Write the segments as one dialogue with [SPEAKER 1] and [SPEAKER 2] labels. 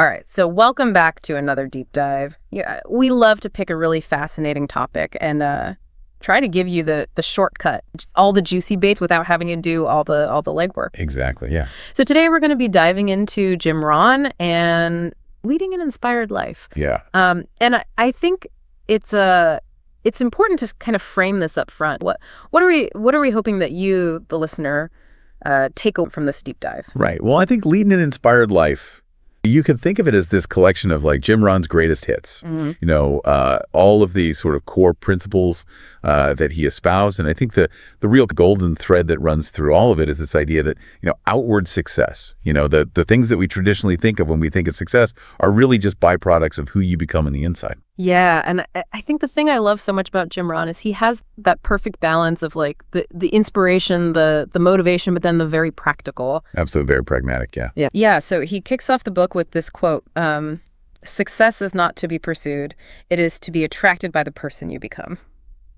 [SPEAKER 1] All right, so welcome back to another deep dive. Yeah, we love to pick a really fascinating topic and try to give you the shortcut, all the juicy bits without having to do all the legwork.
[SPEAKER 2] Exactly, yeah.
[SPEAKER 1] So today we're going to be diving into Jim Rohn and leading an inspired life.
[SPEAKER 2] Yeah.
[SPEAKER 1] And I think it's important to kind of frame this up front. What are we hoping that you, the listener, take away from this deep dive?
[SPEAKER 2] Right. Well, I think leading an inspired life, you can think of it as this collection of like Jim Rohn's greatest hits, all of these sort of core principles that he espoused. And I think the real golden thread that runs through all of it is this idea that, outward success, the things that we traditionally think of when we think of success are really just byproducts of who you become on the inside.
[SPEAKER 1] Yeah. And I think the thing I love so much about Jim Rohn is he has that perfect balance of like the inspiration, the motivation, but then the very practical.
[SPEAKER 2] Absolutely. Very pragmatic. Yeah.
[SPEAKER 1] Yeah. Yeah. So he kicks off the book with this quote, success is not to be pursued. It is to be attracted by the person you become.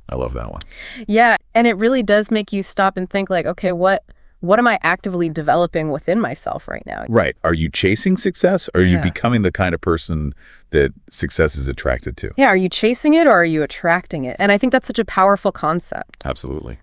[SPEAKER 2] I love that one.
[SPEAKER 1] Yeah. And it really does make you stop and think like, okay, what am I actively developing within myself right now?
[SPEAKER 2] Right. Are you chasing success or are you becoming the kind of person that success is attracted to?
[SPEAKER 1] Yeah. Are you chasing it or are you attracting it? And I think that's such a powerful concept.
[SPEAKER 2] Absolutely.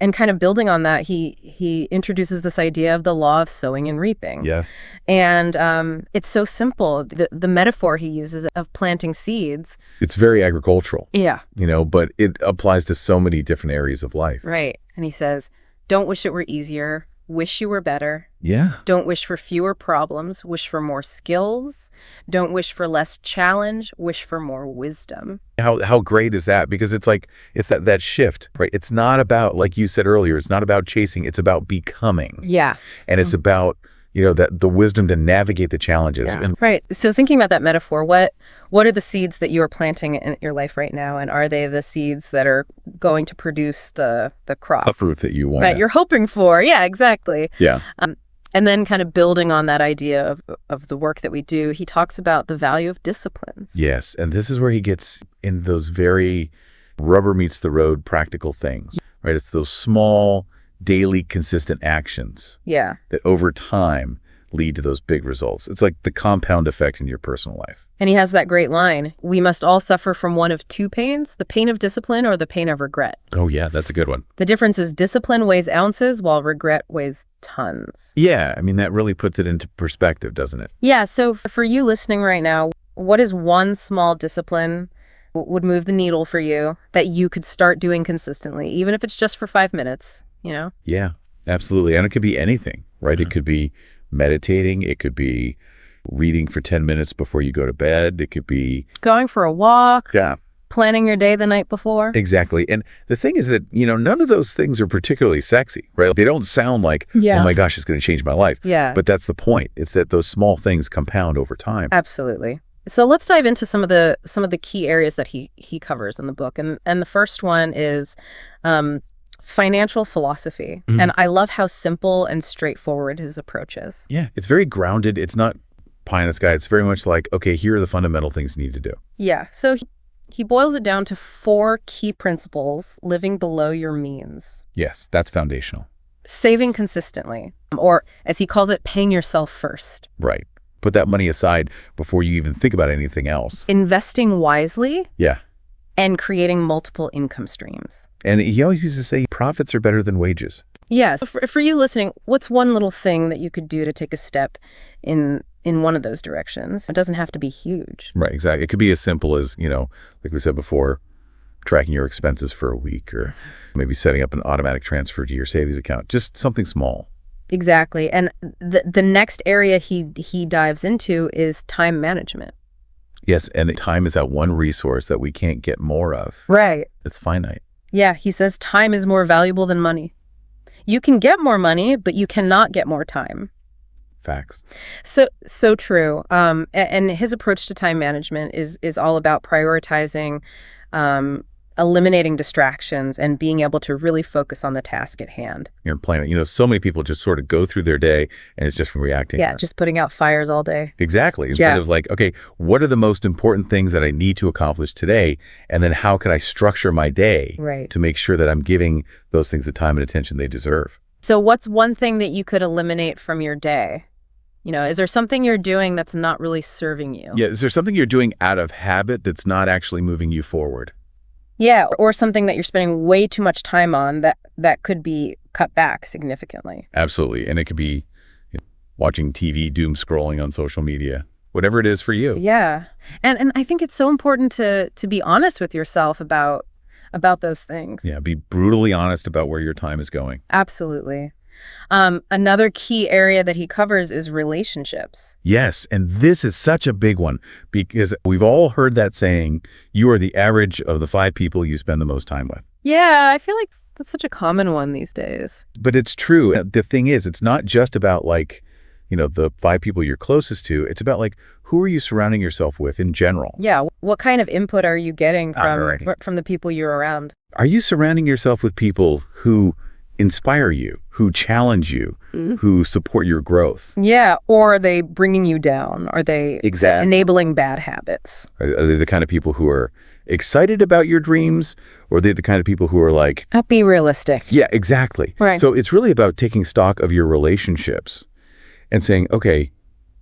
[SPEAKER 1] And kind of building on that, he introduces this idea of the law of sowing and reaping.
[SPEAKER 2] Yeah.
[SPEAKER 1] And it's so simple. The metaphor he uses of planting seeds.
[SPEAKER 2] It's very agricultural.
[SPEAKER 1] Yeah.
[SPEAKER 2] But it applies to so many different areas of life.
[SPEAKER 1] Right. And he says, don't wish it were easier. Wish you were better.
[SPEAKER 2] Yeah. Don't
[SPEAKER 1] wish for fewer problems. Wish for more skills. Don't wish for less challenge. Wish for more wisdom.
[SPEAKER 2] How great is that? Because it's like, it's that shift, right? It's not about, like you said earlier, it's not about chasing. It's about becoming.
[SPEAKER 1] Yeah.
[SPEAKER 2] And it's about, that the wisdom to navigate the challenges.
[SPEAKER 1] Yeah. Right. So thinking about that metaphor, what are the seeds that you are planting in your life right now? And are they the seeds that are going to produce the crop?
[SPEAKER 2] The fruit that you want.
[SPEAKER 1] Right. You're hoping for. Yeah, exactly.
[SPEAKER 2] Yeah.
[SPEAKER 1] And then kind of building on that idea of the work that we do, he talks about the value of disciplines.
[SPEAKER 2] Yes. And this is where he gets in those very rubber meets the road practical things, right? It's those small, daily, consistent actions that over time lead to those big results. It's like the compound effect in your personal life.
[SPEAKER 1] And he has that great line, we must all suffer from one of two pains, the pain of discipline or the pain of regret.
[SPEAKER 2] Oh, yeah, that's a good one.
[SPEAKER 1] The difference is discipline weighs ounces while regret weighs tons.
[SPEAKER 2] Yeah, I mean, that really puts it into perspective, doesn't it?
[SPEAKER 1] Yeah, so for you listening right now, what is one small discipline would move the needle for you that you could start doing consistently, even if it's just for 5 minutes?
[SPEAKER 2] Yeah, absolutely. And it could be anything, right? It could be meditating. It could be reading for 10 minutes before you go to bed. It could be
[SPEAKER 1] going for a walk.
[SPEAKER 2] Yeah.
[SPEAKER 1] Planning your day the night before.
[SPEAKER 2] Exactly. And the thing is that, none of those things are particularly sexy, right? They don't sound like, oh my gosh, it's going to change my life.
[SPEAKER 1] Yeah.
[SPEAKER 2] But that's the point. It's that those small things compound over time.
[SPEAKER 1] Absolutely. So let's dive into some of the key areas that he covers in the book. And the first one is financial philosophy. Mm-hmm. And I love how simple and straightforward his approach is.
[SPEAKER 2] Yeah, it's very grounded. It's not pie in the sky. It's very much like, okay, here are the fundamental things you need to do.
[SPEAKER 1] Yeah, so he boils it down to 4 key principles: living below your means.
[SPEAKER 2] Yes, that's foundational.
[SPEAKER 1] Saving consistently, or as he calls it, paying yourself first.
[SPEAKER 2] Right. Put that money aside before you even think about anything else.
[SPEAKER 1] Investing wisely.
[SPEAKER 2] Yeah.
[SPEAKER 1] And creating multiple income streams.
[SPEAKER 2] And he always used to say profits are better than wages.
[SPEAKER 1] Yeah. So for you listening, what's one little thing that you could do to take a step in one of those directions? It doesn't have to be huge.
[SPEAKER 2] Right, exactly. It could be as simple as, like we said before, tracking your expenses for a week, or maybe setting up an automatic transfer to your savings account. Just something small.
[SPEAKER 1] Exactly. And the next area he dives into is time management.
[SPEAKER 2] Yes, and time is that one resource that we can't get more of.
[SPEAKER 1] Right.
[SPEAKER 2] It's finite. Yeah,
[SPEAKER 1] he says time is more valuable than money. You can get more money, but you cannot get more time.
[SPEAKER 2] Facts.
[SPEAKER 1] So true. And his approach to time management is all about prioritizing, eliminating distractions, and being able to really focus on the task at hand.
[SPEAKER 2] You're planning. So many people just sort of go through their day and it's just reacting.
[SPEAKER 1] Yeah, just putting out fires all day.
[SPEAKER 2] Exactly. Instead of like, okay, what are the most important things that I need to accomplish today? And then how can I structure my day to make sure that I'm giving those things the time and attention they deserve?
[SPEAKER 1] So what's one thing that you could eliminate from your day? Is there something you're doing that's not really serving you?
[SPEAKER 2] Yeah, is there something you're doing out of habit that's not actually moving you forward?
[SPEAKER 1] Yeah, or something that you're spending way too much time on that could be cut back significantly.
[SPEAKER 2] Absolutely. And it could be watching TV, doom scrolling on social media, whatever it is for you.
[SPEAKER 1] Yeah. And I think it's so important to be honest with yourself about those things.
[SPEAKER 2] Yeah, be brutally honest about where your time is going.
[SPEAKER 1] Absolutely. Another key area that he covers is relationships.
[SPEAKER 2] Yes, and this is such a big one because we've all heard that saying, you are the average of the 5 people you spend the most time with.
[SPEAKER 1] Yeah, I feel like that's such a common one these days.
[SPEAKER 2] But it's true. The thing is, it's not just about the 5 people you're closest to. It's about who are you surrounding yourself with in general?
[SPEAKER 1] Yeah, what kind of input are you getting
[SPEAKER 2] Alrighty.
[SPEAKER 1] from the people you're around?
[SPEAKER 2] Are you surrounding yourself with people who inspire you, who challenge you, who support your growth?
[SPEAKER 1] Yeah, or are they bringing you down? Are they enabling bad habits?
[SPEAKER 2] Are they the kind of people who are excited about your dreams, or are they the kind of people who are like...
[SPEAKER 1] Be realistic.
[SPEAKER 2] Yeah, exactly.
[SPEAKER 1] Right.
[SPEAKER 2] So it's really about taking stock of your relationships and saying, okay,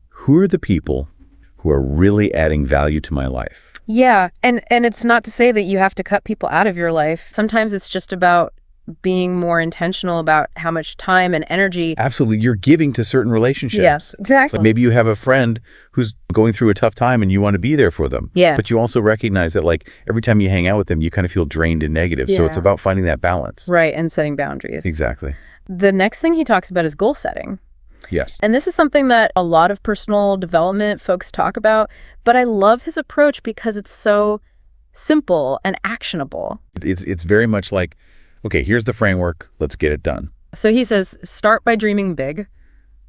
[SPEAKER 2] who are the people who are really adding value to my life?
[SPEAKER 1] Yeah, and it's not to say that you have to cut people out of your life. Sometimes it's just about being more intentional about how much time and energy.
[SPEAKER 2] Absolutely. You're giving to certain relationships.
[SPEAKER 1] Yes, exactly.
[SPEAKER 2] Maybe you have a friend who's going through a tough time and you want to be there for them.
[SPEAKER 1] Yeah.
[SPEAKER 2] But you also recognize that every time you hang out with them, you kind of feel drained and negative. So it's about finding that balance.
[SPEAKER 1] Right, and setting boundaries.
[SPEAKER 2] Exactly.
[SPEAKER 1] The next thing he talks about is goal setting.
[SPEAKER 2] Yes.
[SPEAKER 1] And this is something that a lot of personal development folks talk about, but I love his approach because it's so simple and actionable.
[SPEAKER 2] It's very much like, okay, here's the framework, let's get it done.
[SPEAKER 1] So he says, start by dreaming big.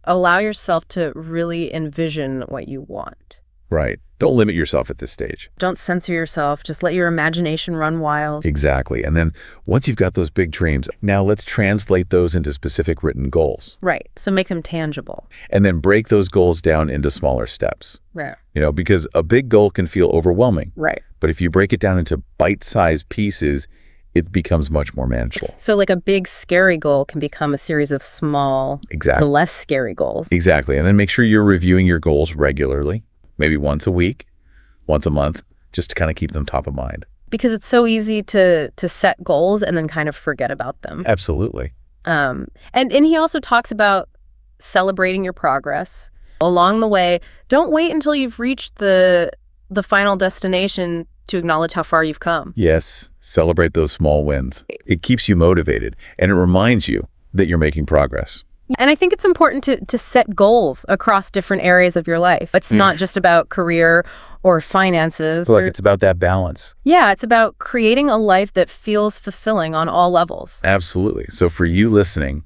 [SPEAKER 1] Allow yourself to really envision what you want.
[SPEAKER 2] Right. Don't limit yourself at this stage.
[SPEAKER 1] Don't censor yourself. Just let your imagination run wild.
[SPEAKER 2] Exactly. And then once you've got those big dreams, now let's translate those into specific written goals.
[SPEAKER 1] Right. So make them tangible.
[SPEAKER 2] And then break those goals down into smaller steps.
[SPEAKER 1] Right.
[SPEAKER 2] Because a big goal can feel overwhelming.
[SPEAKER 1] Right.
[SPEAKER 2] But if you break it down into bite-sized pieces, it becomes much more manageable.
[SPEAKER 1] So a big scary goal can become a series of small, less scary goals.
[SPEAKER 2] Exactly. And then make sure you're reviewing your goals regularly, maybe once a week, once a month, just to kind of keep them top of mind.
[SPEAKER 1] Because it's so easy to set goals and then kind of forget about them.
[SPEAKER 2] Absolutely.
[SPEAKER 1] And he also talks about celebrating your progress along the way. Don't wait until you've reached the final destination to acknowledge how far you've come.
[SPEAKER 2] Yes, celebrate those small wins. It keeps you motivated, and it reminds you that you're making progress.
[SPEAKER 1] And I think it's important to set goals across different areas of your life. It's not just about career or finances.
[SPEAKER 2] It's about that balance.
[SPEAKER 1] Yeah, it's about creating a life that feels fulfilling on all levels.
[SPEAKER 2] Absolutely. So for you listening,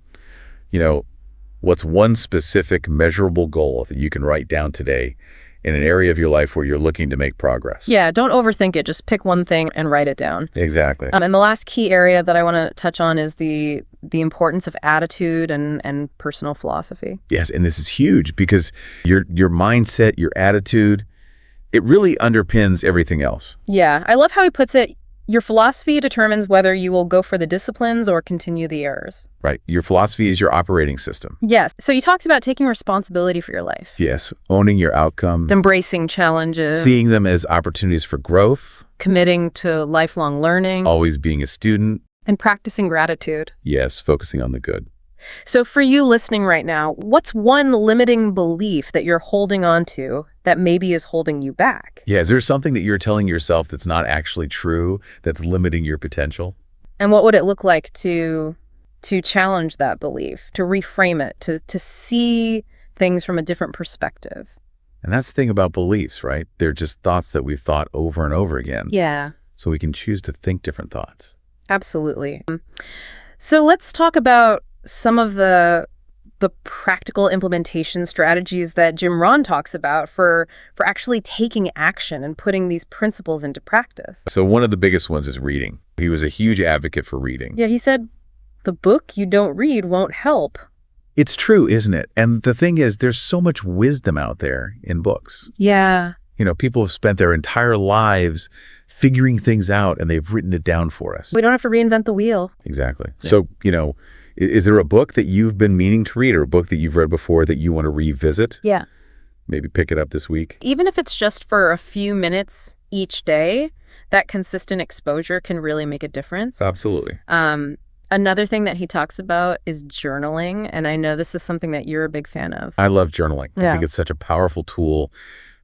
[SPEAKER 2] what's one specific measurable goal that you can write down today in an area of your life where you're looking to make progress?
[SPEAKER 1] Yeah, don't overthink it. Just pick one thing and write it down.
[SPEAKER 2] Exactly.
[SPEAKER 1] And the last key area that I want to touch on is the importance of attitude and personal philosophy.
[SPEAKER 2] Yes, and this is huge because your mindset, your attitude, it really underpins everything else.
[SPEAKER 1] Yeah, I love how he puts it. Your philosophy determines whether you will go for the disciplines or continue the errors.
[SPEAKER 2] Right. Your philosophy is your operating system.
[SPEAKER 1] Yes. So he talks about taking responsibility for your life.
[SPEAKER 2] Yes. Owning your outcomes.
[SPEAKER 1] Embracing challenges.
[SPEAKER 2] Seeing them as opportunities for growth.
[SPEAKER 1] Committing to lifelong learning.
[SPEAKER 2] Always being a student.
[SPEAKER 1] And practicing gratitude.
[SPEAKER 2] Yes. Focusing on the good.
[SPEAKER 1] So for you listening right now, what's one limiting belief that you're holding on to that maybe is holding you back?
[SPEAKER 2] Yeah, is there something that you're telling yourself that's not actually true, that's limiting your potential?
[SPEAKER 1] And what would it look like to challenge that belief, to reframe it, to see things from a different perspective?
[SPEAKER 2] And that's the thing about beliefs, right? They're just thoughts that we've thought over and over again.
[SPEAKER 1] Yeah.
[SPEAKER 2] So we can choose to think different thoughts.
[SPEAKER 1] Absolutely. So let's talk about some of the practical implementation strategies that Jim Rohn talks about for actually taking action and putting these principles into practice.
[SPEAKER 2] So one of the biggest ones is reading. He was a huge advocate for reading.
[SPEAKER 1] Yeah, he said, the book you don't read won't help.
[SPEAKER 2] It's true, isn't it? And the thing is, there's so much wisdom out there in books.
[SPEAKER 1] Yeah.
[SPEAKER 2] People have spent their entire lives figuring things out, and they've written it down for us.
[SPEAKER 1] We don't have to reinvent the wheel.
[SPEAKER 2] Exactly.
[SPEAKER 1] Yeah.
[SPEAKER 2] So, Is there a book that you've been meaning to read or a book that you've read before that you want to revisit?
[SPEAKER 1] Yeah.
[SPEAKER 2] Maybe pick it up this week?
[SPEAKER 1] Even if it's just for a few minutes each day, that consistent exposure can really make a difference.
[SPEAKER 2] Absolutely.
[SPEAKER 1] Another thing that he talks about is journaling, and I know this is something that you're a big fan of.
[SPEAKER 2] I love journaling. I
[SPEAKER 1] Yeah.
[SPEAKER 2] think it's such a powerful tool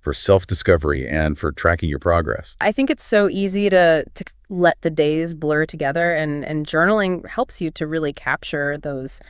[SPEAKER 2] for self-discovery and for tracking your progress.
[SPEAKER 1] I think it's so easy to let the days blur together, and journaling helps you to really capture those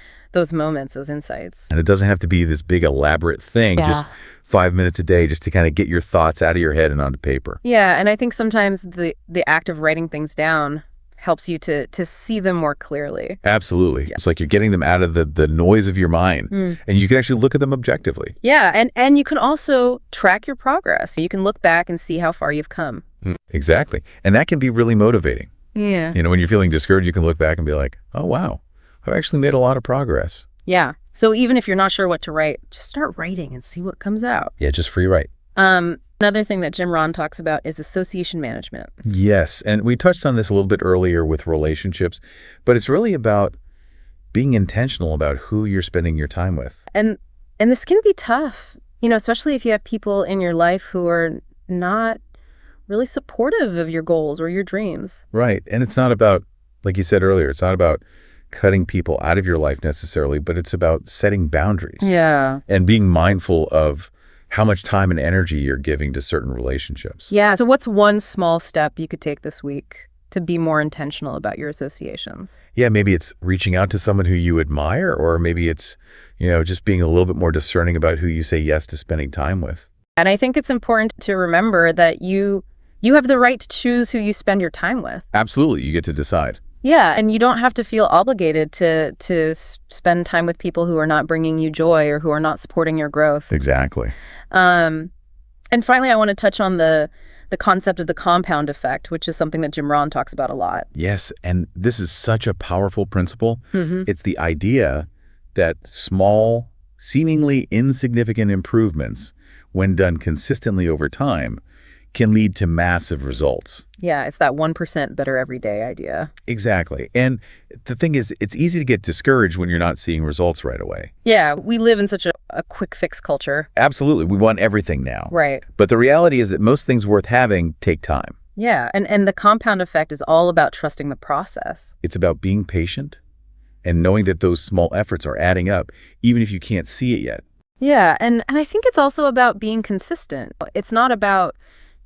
[SPEAKER 1] moments, those insights.
[SPEAKER 2] And it doesn't have to be this big elaborate thing, just 5 minutes a day just to kind of get your thoughts out of your head and onto paper.
[SPEAKER 1] Yeah, and I think sometimes the act of writing things down helps you to see them more clearly.
[SPEAKER 2] Absolutely.
[SPEAKER 1] Yeah.
[SPEAKER 2] It's like you're getting them out of the noise of your mind, and you can actually look at them objectively.
[SPEAKER 1] Yeah, and you can also track your progress. You can look back and see how far you've come.
[SPEAKER 2] Exactly. And that can be really motivating.
[SPEAKER 1] Yeah.
[SPEAKER 2] You know, when you're feeling discouraged, you can look back and be like, oh, wow, I've actually made a lot of progress.
[SPEAKER 1] Yeah. So even if you're not sure what to write, just start writing and see what comes out.
[SPEAKER 2] Yeah, just free write.
[SPEAKER 1] Another thing that Jim Rohn talks about is association management.
[SPEAKER 2] Yes. And we touched on this a little bit earlier with relationships, but it's really about being intentional about who you're spending your time with.
[SPEAKER 1] And this can be tough, especially if you have people in your life who are not really supportive of your goals or your dreams.
[SPEAKER 2] Right. And it's not about, like you said earlier, it's not about cutting people out of your life necessarily, but it's about setting boundaries.
[SPEAKER 1] Yeah.
[SPEAKER 2] And being mindful of how much time and energy you're giving to certain relationships.
[SPEAKER 1] Yeah. So what's one small step you could take this week to be more intentional about your associations?
[SPEAKER 2] Yeah, maybe it's reaching out to someone who you admire, or maybe it's, just being a little bit more discerning about who you say yes to spending time with.
[SPEAKER 1] And I think it's important to remember that you have the right to choose who you spend your time with.
[SPEAKER 2] Absolutely. You get to decide.
[SPEAKER 1] Yeah, and you don't have to feel obligated to spend time with people who are not bringing you joy or who are not supporting your growth.
[SPEAKER 2] Exactly.
[SPEAKER 1] And finally, I want to touch on the concept of the compound effect, which is something that Jim Rohn talks about a lot.
[SPEAKER 2] Yes, and this is such a powerful principle.
[SPEAKER 1] Mm-hmm.
[SPEAKER 2] It's the idea that small, seemingly insignificant improvements, when done consistently over time, can lead to massive results.
[SPEAKER 1] Yeah, it's that 1% better every day idea.
[SPEAKER 2] Exactly. And the thing is, it's easy to get discouraged when you're not seeing results right away.
[SPEAKER 1] Yeah, we live in such a quick fix culture.
[SPEAKER 2] Absolutely. We want everything now.
[SPEAKER 1] Right.
[SPEAKER 2] But the reality is that most things worth having take time.
[SPEAKER 1] Yeah, and the compound effect is all about trusting the process.
[SPEAKER 2] It's about being patient and knowing that those small efforts are adding up, even if you can't see it yet.
[SPEAKER 1] Yeah, and I think it's also about being consistent. It's not about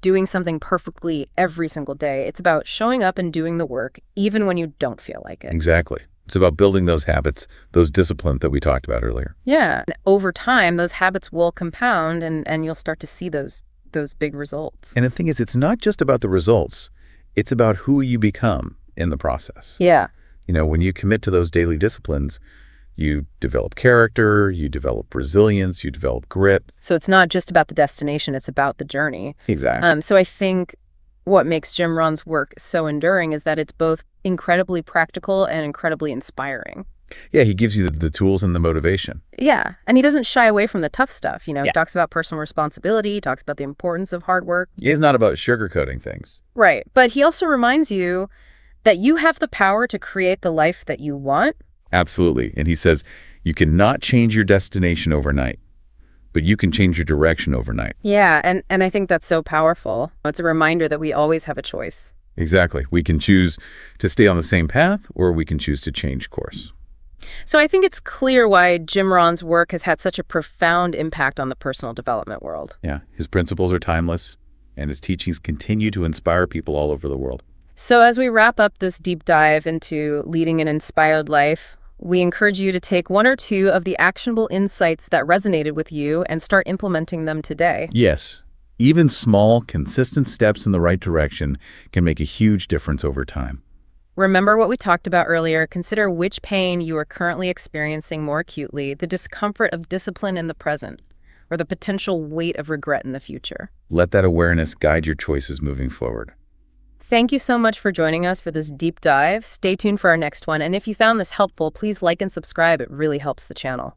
[SPEAKER 1] doing something perfectly every single day. It's about showing up and doing the work, even when you don't feel like it.
[SPEAKER 2] Exactly. It's about building those habits, those disciplines that we talked about earlier.
[SPEAKER 1] Yeah. And over time, those habits will compound and you'll start to see those big results.
[SPEAKER 2] And the thing is, it's not just about the results. It's about who you become in the process.
[SPEAKER 1] Yeah.
[SPEAKER 2] When you commit to those daily disciplines, you develop character, you develop resilience, you develop grit.
[SPEAKER 1] So it's not just about the destination, it's about the journey.
[SPEAKER 2] Exactly.
[SPEAKER 1] So I think what makes Jim Rohn's work so enduring is that it's both incredibly practical and incredibly inspiring.
[SPEAKER 2] Yeah, he gives you the tools and the motivation.
[SPEAKER 1] Yeah, and he doesn't shy away from the tough stuff. He
[SPEAKER 2] Yeah.
[SPEAKER 1] talks about personal responsibility, he talks about the importance of hard work.
[SPEAKER 2] He's not about sugarcoating things.
[SPEAKER 1] Right, but he also reminds you that you have the power to create the life that you want.
[SPEAKER 2] Absolutely. And he says, you cannot change your destination overnight, but you can change your direction overnight.
[SPEAKER 1] Yeah, and I think that's so powerful. It's a reminder that we always have a choice.
[SPEAKER 2] Exactly. We can choose to stay on the same path, or we can choose to change course.
[SPEAKER 1] So I think it's clear why Jim Rohn's work has had such a profound impact on the personal development world.
[SPEAKER 2] Yeah. His principles are timeless, and his teachings continue to inspire people all over the world.
[SPEAKER 1] So as we wrap up this deep dive into leading an inspired life, we encourage you to take one or two of the actionable insights that resonated with you and start implementing them today.
[SPEAKER 2] Yes. Even small, consistent steps in the right direction can make a huge difference over time.
[SPEAKER 1] Remember what we talked about earlier. Consider which pain you are currently experiencing more acutely, the discomfort of discipline in the present, or the potential weight of regret in the future.
[SPEAKER 2] Let that awareness guide your choices moving forward.
[SPEAKER 1] Thank you so much for joining us for this deep dive. Stay tuned for our next one. And if you found this helpful, please like and subscribe. It really helps the channel.